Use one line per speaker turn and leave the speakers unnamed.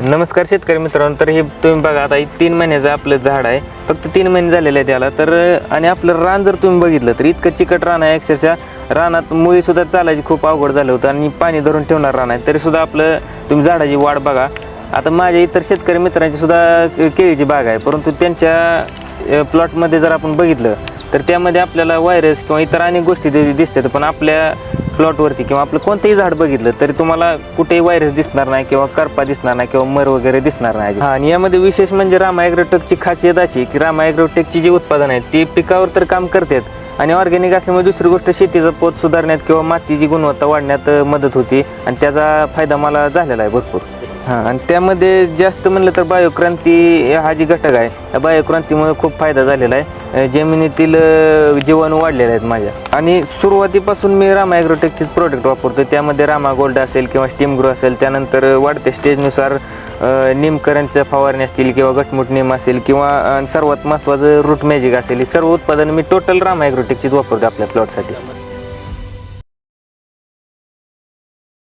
नमस्कार शेतकरी मित्रांनो. तर हे तुम्ही बघा, आता 3 महिन्याचं आपलं झाड आहे. फक्त 3 महिने झालेले आहे त्याला. तर आणि आपलं रान जर तुम्ही बघितलं तर इतकं चिकट रान आहे, अक्षरशः रानात मुळीसुद्धा चालायची खूप अवघड झालं होतं आणि पाणी धरून ठेवणार रान आहे. तरीसुद्धा आपलं तुम्ही झाडाची वाढ बघा. आता माझ्या इतर शेतकरी मित्रांची सुद्धा केळीची बाग आहे, परंतु त्यांच्या प्लॉटमध्ये जर आपण बघितलं तर त्यामध्ये आपल्याला व्हायरस किंवा इतर अनेक गोष्टी दिसतात. पण आपल्या प्लॉटवरती किंवा आपलं कोणतंही झाड बघितलं तरी तुम्हाला कुठेही व्हायरस दिसणार नाही किंवा करपा दिसणार नाही किंवा मर वगैरे दिसणार नाही. आणि यामध्ये विशेष म्हणजे रामा ॲग्रोटेकची खासियत अशी की रामा ॲग्रोटेकची जी उत्पादन आहेत ती पिकावर तर काम करतात आणि ऑर्गॅनिक असल्यामुळे दुसरी गोष्ट शेतीचा पोत सुधारण्यात किंवा मातीची गुणवत्ता वाढण्यात मदत होती आणि त्याचा फायदा मला झालेला आहे भरपूर. आणि त्यामध्ये जास्त म्हणलं तर बायोक्रांती हा जी घटक आहे या बायोक्रांतीमुळे खूप फायदा झालेला आहे. जमिनीतील जीवाणू वाढलेले आहेत माझ्या. आणि सुरुवातीपासून मी रामा ॲग्रोटेकचेच प्रोडक्ट वापरतो. त्यामध्ये रामा गोल्ड असेल किंवा स्टीम ग्रो असेल, त्यानंतर वाढते स्टेजनुसार निमकरंजच्या फवारणी असतील किंवा गटमुट निम असेल किंवा सर्वात महत्त्वाचं रूट मॅजिक असेल, ही सर्व उत्पादनं मी टोटल रामा ॲग्रोटेकचीच वापरतो आपल्या प्लॉटसाठी.